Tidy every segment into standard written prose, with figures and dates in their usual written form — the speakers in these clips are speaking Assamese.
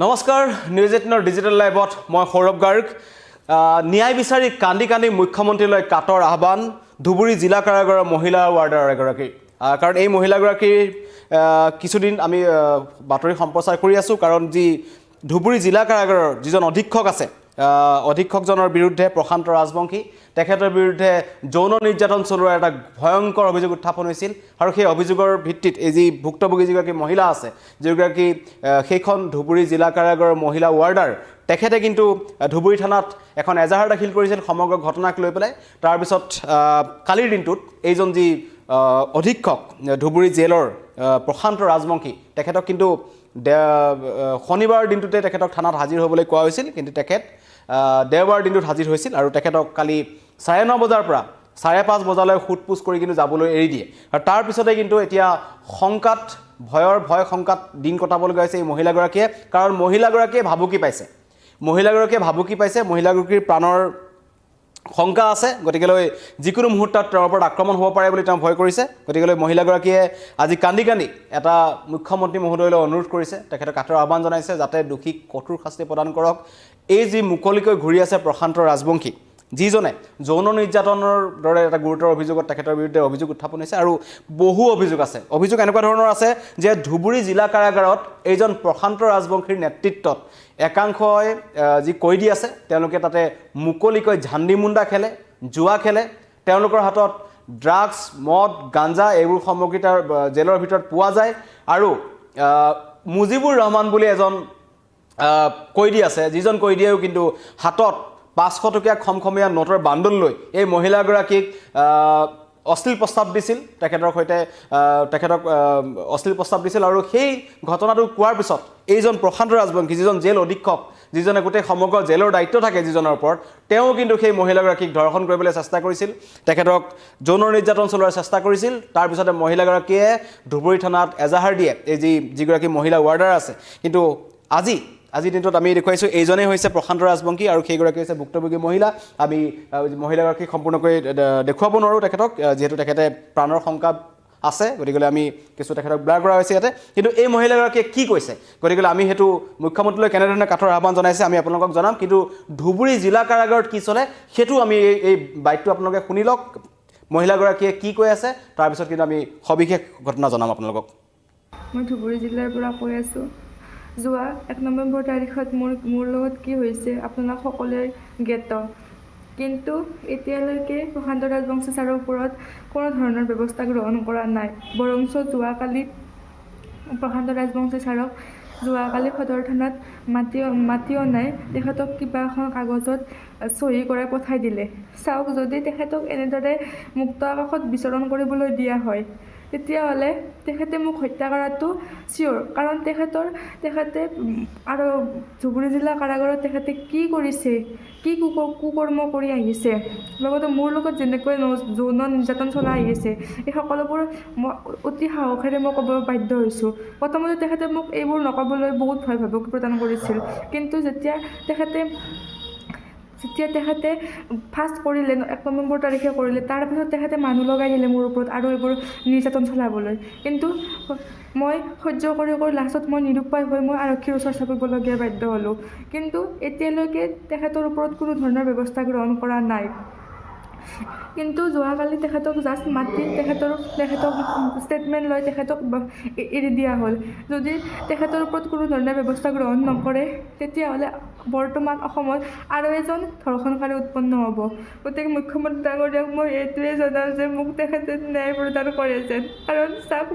নমস্কাৰ নিউজ 18 ডিজিটেল লাইভত মই সৌৰভ গাৰ্গ ন্যায় বিচাৰি কান্দি কান্দি মুখ্যমন্ত্ৰীলৈ কাটৰ আহ্বান ধুবুৰী জিলা কাৰাগাৰৰ মহিলা ৱাৰ্ডাৰ এগৰাকী কাৰণ এই মহিলাগৰাকীৰ কিছুদিন আমি বাতৰি সম্প্ৰচাৰ কৰি আছো কাৰণ যি ধুবুৰী জিলা কাৰাগাৰৰ যিজন অধীক্ষক আছে অধীক্ষকজনৰ বিৰুদ্ধে প্ৰশান্ত ৰাজবংশী তেখেতৰ বিৰুদ্ধে যৌন নিৰ্যাতন চলোৱাৰ এটা ভয়ংকৰ অভিযোগ উত্থাপন হৈছিল আৰু সেই অভিযোগৰ ভিত্তিত এই যি ভুক্তভোগী যিগৰাকী মহিলা আছে যিগৰাকী সেইখন ধুবুৰী জিলা কাৰাগাৰৰ মহিলা ৱাৰ্ডাৰ তেখেতে কিন্তু ধুবুৰী থানাত এখন এজাহাৰ দাখিল কৰিছিল সমগ্ৰ ঘটনাক লৈ পেলাই তাৰ পিছত কালিৰ দিনটোত এইজন যি অধীক্ষক ধুবুৰী জেলৰ প্ৰশান্ত ৰাজবংশী তেখেতক কিন্তু শনিবাৰ দিনটোতে তেখেতক থানাত হাজিৰ হ'বলৈ কোৱা হৈছিল কিন্তু তেখেত দেওবাৰ দিনটোত হাজিৰ হৈছিল আৰু তেখেতক কালি 9:30 বজাৰ পৰা 5:30 বজালৈ সোধপোছ কৰি কিন্তু যাবলৈ এৰি দিয়ে আৰু তাৰ পিছতে কিন্তু এতিয়া ভয় শংকাত দিন কটাবলগীয়া হৈছে এই মহিলাগৰাকীয়ে কাৰণ মহিলাগৰাকীয়ে ভাবুকি পাইছে মহিলাগৰাকীৰ প্ৰাণৰ শংকা আছে গতিকেলৈ যিকোনো মুহূৰ্তত তেওঁৰ ওপৰত আক্ৰমণ হ'ব পাৰে বুলি তেওঁ ভয় কৰিছে গতিকেলৈ মহিলাগৰাকীয়ে আজি কান্দি এটা মুখ্যমন্ত্ৰী মহোদয়লৈ অনুৰোধ কৰিছে তেখেতক কাটৰ আহ্বান জনাইছে যাতে দোষীক কঠোৰ শাস্তি প্ৰদান কৰক এই যি মুকলিকৈ ঘূৰি আছে প্ৰশান্ত ৰাজবংশী যিজনে যৌন নিৰ্যাতনৰ দৰে এটা গুৰুতৰ অভিযোগত তেখেতৰ বিৰুদ্ধে অভিযোগ উত্থাপন হৈছে আৰু বহু অভিযোগ আছে অভিযোগ এনেকুৱা ধৰণৰ আছে যে ধুবুৰী জিলা কাৰাগাৰত এইজন প্ৰশান্ত ৰাজবংশীৰ নেতৃত্বত একাংশই যি কয়দী আছে তেওঁলোকে তাতে মুকলিকৈ ঝাণ্ডি মুণ্ডা খেলে জুৱা খেলে তেওঁলোকৰ হাতত ড্ৰাগছ মদ গাঞ্জা এইবোৰ সামগ্ৰী তাৰ জেলৰ ভিতৰত পোৱা যায় আৰু মুজিবুৰ ৰহমান বুলি এজন কয়দী আছে যিজন কয়দীয়েও কিন্তু হাতত 500 টকীয়া খমখমীয়া নোটৰ বাণ্ডল লৈ এই মহিলাগৰাকীক অশ্লীল প্ৰস্তাৱ দিছিল তেখেতৰ সৈতে তেখেতক অশ্লীল প্ৰস্তাৱ দিছিল আৰু সেই ঘটনাটো কোৱাৰ পিছত এইজন প্ৰশান্ত ৰাজবংশী যিজন জেল অধীক্ষক যিজনে গোটেই সমগ্ৰ জেলৰ দায়িত্ব থাকে যিজনৰ ওপৰত তেওঁ কিন্তু সেই মহিলাগৰাকীক ধৰ্ষণ কৰিবলৈ চেষ্টা কৰিছিল তেখেতক যৌন নিৰ্যাতন চলোৱাৰ চেষ্টা কৰিছিল তাৰ পিছতে মহিলাগৰাকীয়ে ধুবুৰী থানাত এজাহাৰ দিয়ে এই যিগৰাকী মহিলা ৱাৰ্ডাৰ আছে কিন্তু আজি দিনটোত আমি দেখুৱাইছো এইজনেই হৈছে প্ৰশান্ত ৰাজবংশী আৰু সেইগৰাকী হৈছে ভুক্তভোগী মহিলা আমি মহিলাগৰাকীক সম্পূৰ্ণকৈ দেখুৱাব নোৱাৰোঁ তেখেতক যিহেতু তেখেতে প্ৰাণৰ শংকা আছে গতিকে আমি কিছু তেখেতক ব্লাৰ কৰা হৈছে ইয়াতে কিন্তু এই মহিলাগৰাকীয়ে কি কৈছে গতিকে আমি সেইটো মুখ্যমন্ত্ৰীলৈ কেনেধৰণে কাটৰ আহ্বান জনাইছে আমি আপোনালোকক জনাম কিন্তু ধুবুৰী জিলা কাৰাগাৰত কি চলে সেইটো আমি এই বাইটটো আপোনালোকে শুনি লওক মহিলাগৰাকীয়ে কি কৈ আছে তাৰপিছত কিন্তু আমি সবিশেষ ঘটনা জনাম আপোনালোকক মই ধুবুৰী জিলাৰ পৰা কৈ আছোঁ যোৱা 1 নৱেম্বৰ তাৰিখত মোৰ লগত কি হৈছে আপোনালোক সকলোৱে জ্ঞাত কিন্তু এতিয়ালৈকে প্ৰশান্ত ৰাজবংশী ছাৰৰ ওপৰত কোনো ধৰণৰ ব্যৱস্থা গ্ৰহণ কৰা নাই বৰঞ্চ যোৱাকালি প্ৰশান্ত ৰাজবংশী ছাৰক সদৰ থানাত মাতিও নাই তেখেতক কিবা এখন কাগজত চহী কৰাই পঠাই দিলে চাওক যদি তেখেতক এনেদৰে মুক্ত আকাশত বিচৰণ কৰিবলৈ দিয়া হয় তেতিয়াহ'লে তেখেতে মোক হত্যা কৰাটো চিয়'ৰ কাৰণ তেখেতে আৰু ধুবুৰী জিলা কাৰাগাৰত তেখেতে কি কৰিছে কি কুকৰ্ম কৰি আহিছে লগতে মোৰ লগত যেনেকৈ যৌন নিৰ্যাতন চলাই আহিছে এই সকলোবোৰ মই অতি সাহসেৰে মই ক'ব বাধ্য হৈছোঁ প্ৰথমতে তেখেতে মোক এইবোৰ নক'বলৈ বহুত ভয় ভাবুকি প্ৰদান কৰিছিল কিন্তু যেতিয়া তেখেতে ফাৰ্ষ্ট কৰিলে 1 নৱেম্বৰ তাৰিখে কৰিলে তাৰপিছত তেখেতে মানুহ লগাই দিলে মোৰ ওপৰত আৰু এইবোৰ নিৰ্যাতন চলাবলৈ কিন্তু মই সহ্য কৰি লাষ্টত মই নিৰুপায় হৈ মই আৰক্ষীৰ ওচৰ চাপিবলগীয়া বাধ্য হ'লোঁ কিন্তু এতিয়ালৈকে তেখেতৰ ওপৰত কোনো ধৰণৰ ব্যৱস্থা গ্ৰহণ কৰা নাই কিন্তু যোৱাকালি তেখেতক জাষ্ট মাতি তেখেতক ষ্টেটমেণ্ট লৈ তেখেতক এৰি দিয়া হ'ল যদি তেখেতৰ ওপৰত কোনো ধৰণৰ ব্যৱস্থা গ্ৰহণ নকৰে তেতিয়াহ'লে বৰ্তমান অসমত আৰু এজন ধৰ্ষণকাৰী উৎপন্ন হ'ব গতিকে মুখ্যমন্ত্ৰী ডাঙৰীয়াক মই এইটোৱে জনাওঁ যে মোক তেখেতে ন্যায় প্ৰদান কৰে যেন কাৰণ চাওক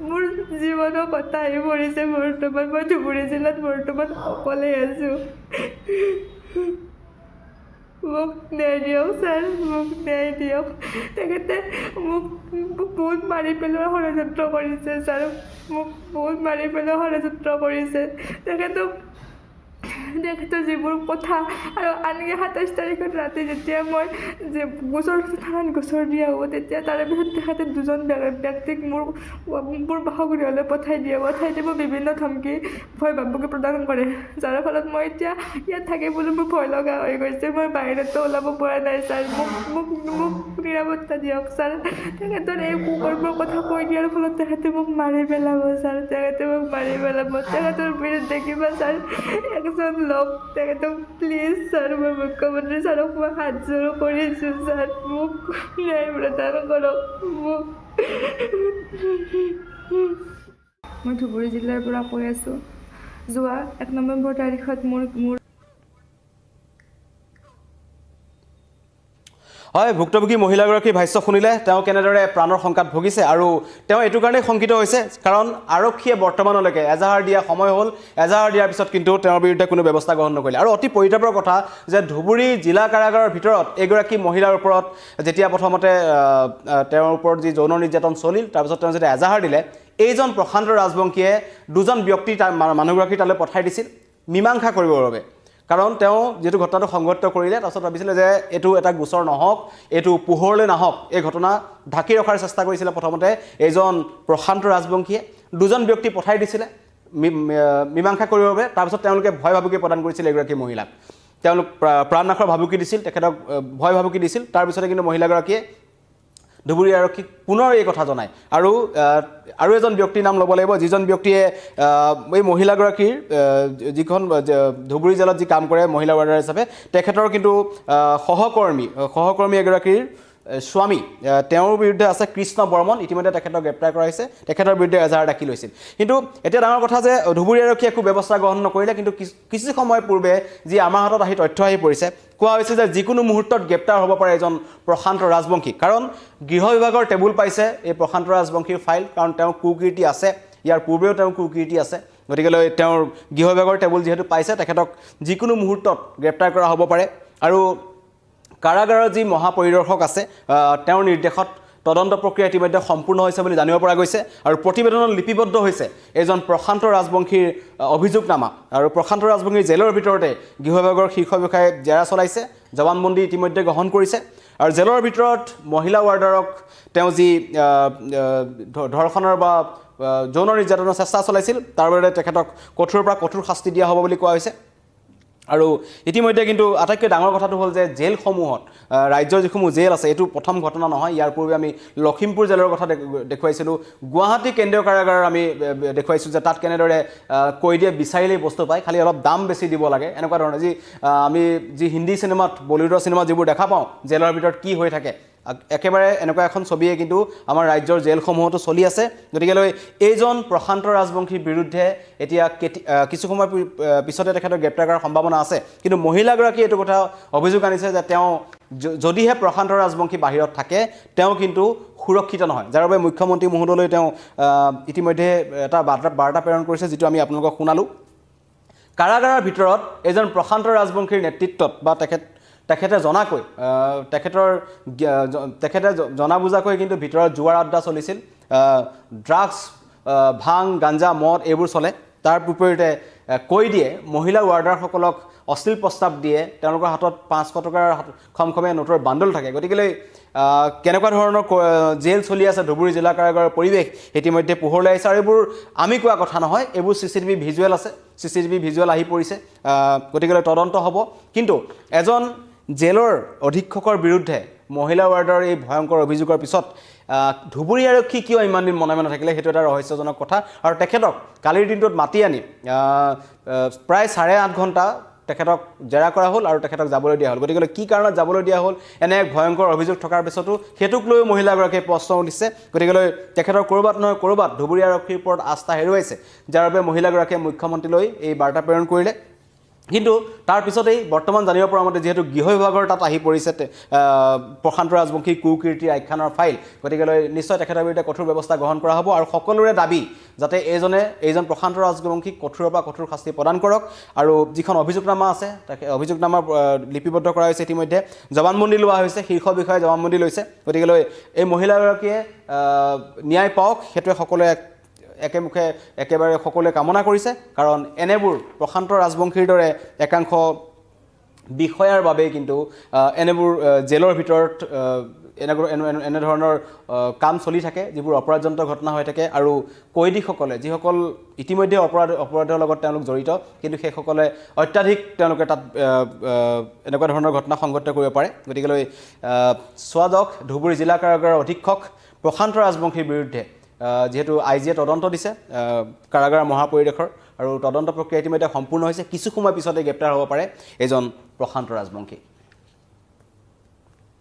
মোৰ জীৱনৰ কথা আহি পৰিছে বৰ্তমান মই ধুবুৰী জিলাত বৰ্তমান অকলে আছোঁ মোক ন্যায় দিয়ক ছাৰ মোক ন্যায় দিয়ক তেখেতে মোক বহুত মাৰি পেলোৱাৰ ষড়যন্ত্ৰ কৰিছে ছাৰ মোক বহুত মাৰি পেলোৱাৰ ষড়যন্ত্ৰ কৰিছে তেখেতৰ যিবোৰ কথা আৰু আনকি ২৭ তাৰিখত ৰাতি যেতিয়া মই যে গোচৰ থানাত গোচৰ দিয়া হ'ব তেতিয়া তাৰে পিছত তেখেতে দুজন ব্যক্তিক মোৰ বাসগৃহলৈ পঠাই দিব বিভিন্ন ধমকি ভয় ভাবুকি প্ৰদান কৰে যাৰ ফলত মই এতিয়া ইয়াত থাকিবলৈ মোৰ ভয় লগা হৈ গৈছে মই বাহিৰতো ওলাব পৰা নাই ছাৰ মোক নিৰাপত্তা দিয়ক ছাৰ তেখেতৰ এই কুকৰ্মৰ কথা কৈ দিয়াৰ ফলত তেখেতে মোক মাৰি পেলাব ছাৰ তেখেতৰ বিৰুদ্ধে কিবা ছাৰ একজন লগ তেখেতক প্লিজ ছাৰ মই মুখ্যমন্ত্ৰী ছাৰক মই হাত জোৰ কৰিছোঁ ছাৰ মোক ন্যায় প্ৰদান কৰক মোক মই ধুবুৰী জিলাৰ পৰা কৈ আছোঁ যোৱা ১ নৱেম্বৰ তাৰিখত মোৰ হয় ভুক্তভোগী মহিলাগৰাকীৰ ভাষ্য শুনিলে তেওঁ কেনেদৰে প্ৰাণৰ শংকাত ভুগিছে আৰু তেওঁ এইটো কাৰণেই শংকিত হৈছে কাৰণ আৰক্ষীয়ে বৰ্তমানলৈকে এজাহাৰ দিয়া সময় হ'ল এজাহাৰ দিয়াৰ পিছত কিন্তু তেওঁৰ বিৰুদ্ধে কোনো ব্যৱস্থা গ্ৰহণ নকৰিলে আৰু অতি পৰিতাপৰ কথা যে ধুবুৰী জিলা কাৰাগাৰৰ ভিতৰত এগৰাকী মহিলাৰ ওপৰত যেতিয়া প্ৰথমতে তেওঁৰ ওপৰত যি যৌন নিৰ্যাতন চলিল তাৰপিছত তেওঁ যেতিয়া এজাহাৰ দিলে এইজন প্ৰশান্ত ৰাজবংশীয়ে দুজন ব্যক্তি মানুহগৰাকী তালৈ পঠাই দিছিল মীমাংসা কৰিবৰ বাবে কাৰণ তেওঁ যেটো ঘটনাটো সংঘটিত কৰিলে তাৰপিছত ভাবিছিলে যে এটো এটা গোচৰ নহওক এটো পোহৰলৈ নাহক এই ঘটনা ঢাকি ৰখাৰ চেষ্টা কৰিছিলে প্ৰথমতে এইজন প্ৰশান্ত ৰাজবংশীয়ে দুজন ব্যক্তি পঠাই দিছিলে মীমাংসা কৰিবৰ বাবে তাৰপিছত তেওঁলোকে ভয় ভাবুকি প্ৰদান কৰিছিল এগৰাকী মহিলাক তেওঁলোক প্ৰাণনাশৰ ভাবুকি দিছিল তেখেতক ভয় ভাবুকি দিছিল তাৰপিছতে কিন্তু মহিলাগৰাকীয়ে ধুবুৰী আৰক্ষীক পুনৰ এই কথা জনায় আৰু এজন ব্যক্তিৰ নাম ল'ব লাগিব যিজন ব্যক্তিয়ে এই মহিলাগৰাকীৰ যিখন ধুবুৰী জিলাত যি কাম কৰে মহিলা ৱাৰ্ডাৰ হিচাপে তেখেতৰ কিন্তু সহকৰ্মী এগৰাকীৰ স্বামী তেওঁৰ বিৰুদ্ধে আছে কৃষ্ণ বৰ্মন ইতিমধ্যে তেখেতক গ্ৰেপ্তাৰ কৰা হৈছে তেখেতৰ বিৰুদ্ধে এজাহাৰ দাখিল হৈছিল কিন্তু এতিয়া ডাঙৰ কথা যে ধুবুৰী আৰক্ষীয়ে একো ব্যৱস্থা গ্ৰহণ নকৰিলে কিন্তু কিছু সময় পূৰ্বে যি আমাৰ হাতত তথ্য আহি পৰিছে কোৱা হৈছে যে যিকোনো মুহূৰ্তত গ্ৰেপ্তাৰ হ'ব পাৰে এজন প্ৰশান্ত ৰাজবংশী কাৰণ গৃহ বিভাগৰ টেবুল পাইছে এই প্ৰশান্ত ৰাজবংশীৰ ফাইল কাৰণ তেওঁৰ কুকীৰ্তি আছে ইয়াৰ পূৰ্বেও তেওঁৰ কুকীৰ্তি আছে গতিকে তেওঁৰ গৃহ বিভাগৰ টেবুল যিহেতু পাইছে তেখেতক যিকোনো মুহূৰ্তত গ্ৰেপ্তাৰ কৰা হ'ব পাৰে আৰু কাৰাগাৰৰ যি মহাপৰিদৰ্শক আছে তেওঁৰ নিৰ্দেশত তদন্ত প্ৰক্ৰিয়া ইতিমধ্যে সম্পূৰ্ণ হৈছে বুলি জানিব পৰা গৈছে আৰু প্ৰতিবেদনত লিপিবদ্ধ হৈছে এজন প্ৰশান্ত ৰাজবংশীৰ অভিযোগনামা আৰু প্ৰশান্ত ৰাজবংশীৰ জেলৰ ভিতৰতে গৃহ বিভাগৰ শীৰ্ষ বিষয়াই জেৰা চলাইছে জবানবন্দী ইতিমধ্যে গ্ৰহণ কৰিছে আৰু জেলৰ ভিতৰত মহিলা ৱাৰ্ডাৰক তেওঁ যি ধৰ্ষণৰ বা যৌন নিৰ্যাতনৰ চেষ্টা চলাইছিল তাৰ বাবে তেখেতক কঠোৰৰ পৰা কঠোৰ শাস্তি দিয়া হ'ব বুলি কোৱা হৈছে আৰু ইতিমধ্যে কিন্তু আটাইতকৈ ডাঙৰ কথাটো হ'ল যে জেলসমূহত ৰাজ্যৰ যিসমূহ জেল আছে এইটো প্ৰথম ঘটনা নহয় ইয়াৰ পূৰ্বে আমি লখিমপুৰ জেলৰ কথা দেখুৱাইছিলোঁ গুৱাহাটী কেন্দ্ৰীয় কাৰাগাৰৰ আমি দেখুৱাইছোঁ যে তাত কেনেদৰে কৈদিয়ে বিচাৰিলেই বস্তু পায় খালি অলপ দাম বেছি দিব লাগে এনেকুৱা ধৰণৰ আমি যি হিন্দী চিনেমাত বলিউডৰ চিনেমাত যিবোৰ দেখা পাওঁ জেলৰ ভিতৰত কি হৈ থাকে একেবাৰে এনেকুৱা এখন ছবিয়ে কিন্তু আমাৰ ৰাজ্যৰ জেলসমূহতো চলি আছে গতিকে এইজন প্ৰশান্ত ৰাজবংশীৰ বিৰুদ্ধে এতিয়া কিছু সময় পিছতে তেখেতক গ্ৰেপ্তাৰ কৰাৰ সম্ভাৱনা আছে কিন্তু মহিলাগৰাকীয়ে এইটো কথা অভিযোগ আনিছে যে তেওঁ যদিহে প্ৰশান্ত ৰাজবংশী বাহিৰত থাকে তেওঁ কিন্তু সুৰক্ষিত নহয় যাৰ বাবে মুখ্যমন্ত্ৰী মহোদয়লৈ তেওঁ ইতিমধ্যে এটা বাৰ্তা প্ৰেৰণ কৰিছে যিটো আমি আপোনালোকক শুনালোঁ কাৰাগাৰৰ ভিতৰত এজন প্ৰশান্ত ৰাজবংশীৰ নেতৃত্বত বা তেখেতে জনাকৈ তেখেতে জনা বুজাকৈ কিন্তু ভিতৰত জুৱাৰ আড্ডা চলিছিল ড্ৰাগছ ভাং গাঞ্জা মদ এইবোৰ চলে তাৰ বিপৰীতে কৈ দিয়ে মহিলা ৱাৰ্ডাৰসকলক অশ্লীল প্ৰস্তাৱ দিয়ে তেওঁলোকৰ হাতত 500 টকাৰ খমখমে নোটৰ বাণ্ডল থাকে গতিকে কেনেকুৱা ধৰণৰ জেল চলি আছে ধুবুৰী জিলা কাৰাগাৰৰ পৰিৱেশ ইতিমধ্যে পোহৰলৈ আহিছে আৰু এইবোৰ আমি কোৱা কথা নহয় এইবোৰ চিচিটিভি ভিজুৱেল আছে চিচিটিভি ভিজুৱেল আহি পৰিছে গতিকে তদন্ত হ'ব কিন্তু এজন জেলৰ অধীক্ষকৰ বিৰুদ্ধে মহিলা ৱাৰ্ডাৰৰ এই ভয়ংকৰ অভিযোগৰ পিছত ধুবুৰী আৰক্ষী কিয় ইমান দিন মনে মনে থাকিলে সেইটো এটা ৰহস্যজনক কথা আৰু তেখেতক কালিৰ দিনটোত মাতি আনি প্ৰায় 8.5 ঘণ্টা তেখেতক জেৰা কৰা হ'ল আৰু তেখেতক যাবলৈ দিয়া হ'ল গতিকে কি কাৰণত যাবলৈ দিয়া হ'ল এনে এক ভয়ংকৰ অভিযোগ থকাৰ পিছতো সেইটোক লৈ মহিলাগৰাকীয়ে প্ৰশ্ন উঠিছে গতিকে তেখেতৰ ক'ৰবাত নহয় ক'ৰবাত ধুবুৰী আৰক্ষীৰ ওপৰত আস্থা হেৰুৱাইছে যাৰ বাবে মহিলাগৰাকীয়ে মুখ্যমন্ত্ৰীলৈ এই বাৰ্তা প্ৰেৰণ কৰিলে কিন্তু তাৰ পিছতেই বৰ্তমান জানিব পৰা মতে যেহেতু গৃহ বিভাগৰ তাত আহি পৰিছে প্ৰশান্ত ৰাজবংশী কুকীৰ্তিৰ আখ্যানৰ ফাইল গতিকে নিশ্চয় তেখেতৰ বিৰুদ্ধে কঠোৰ ব্যৱস্থা গ্ৰহণ কৰা হ'ব আৰু সকলোৰে দাবী যাতে এইজন প্ৰশান্ত ৰাজবংশীক কঠোৰৰ পৰা কঠোৰ শাস্তি প্ৰদান কৰক আৰু যিখন অভিযোগনামা আছে তাকে অভিযোগনামা লিপিবদ্ধ কৰা হৈছে ইতিমধ্যে জবানবন্দী লোৱা হৈছে শীৰ্ষ বিষয়াই জবানবন্দী লৈছে গতিকে এই মহিলাগৰাকীয়ে ন্যায় পাওক সেইটোৱে সকলোৱে একেমুখে একেবাৰে সকলোৱে কামনা কৰিছে কাৰণ এনেবোৰ প্ৰশান্ত ৰাজবংশীৰ দৰে একাংশ বিষয়াৰ বাবে কিন্তু এনেবোৰ জেলৰ ভিতৰত এনেধৰণৰ কাম চলি থাকে যিবোৰ অপৰাধজনিত ঘটনা হৈ থাকে আৰু কয়দীসকলে যিসকল ইতিমধ্যে অপৰাধৰ লগত তেওঁলোক জড়িত কিন্তু সেইসকলে অত্যাধিক তেওঁলোকে তাত এনেকুৱা ধৰণৰ ঘটনা সংঘটিত কৰিব পাৰে গতিকেলৈ চোৱা যাওক ধুবুৰী জিলা কাৰাগাৰৰ অধীক্ষক প্ৰশান্ত ৰাজবংশীৰ বিৰুদ্ধে যেহেতু আইজিয়ে তদন্ত দিছে কাৰাগাৰ মহাপৰিদৰ্শকৰ আৰু তদন্ত প্ৰক্ৰিয়া ইতিমধ্যে সম্পূৰ্ণ হৈছে কিছু সময় পিছতে গ্ৰেপ্তাৰ হ'ব পাৰে এজন প্ৰশান্ত ৰাজবংশী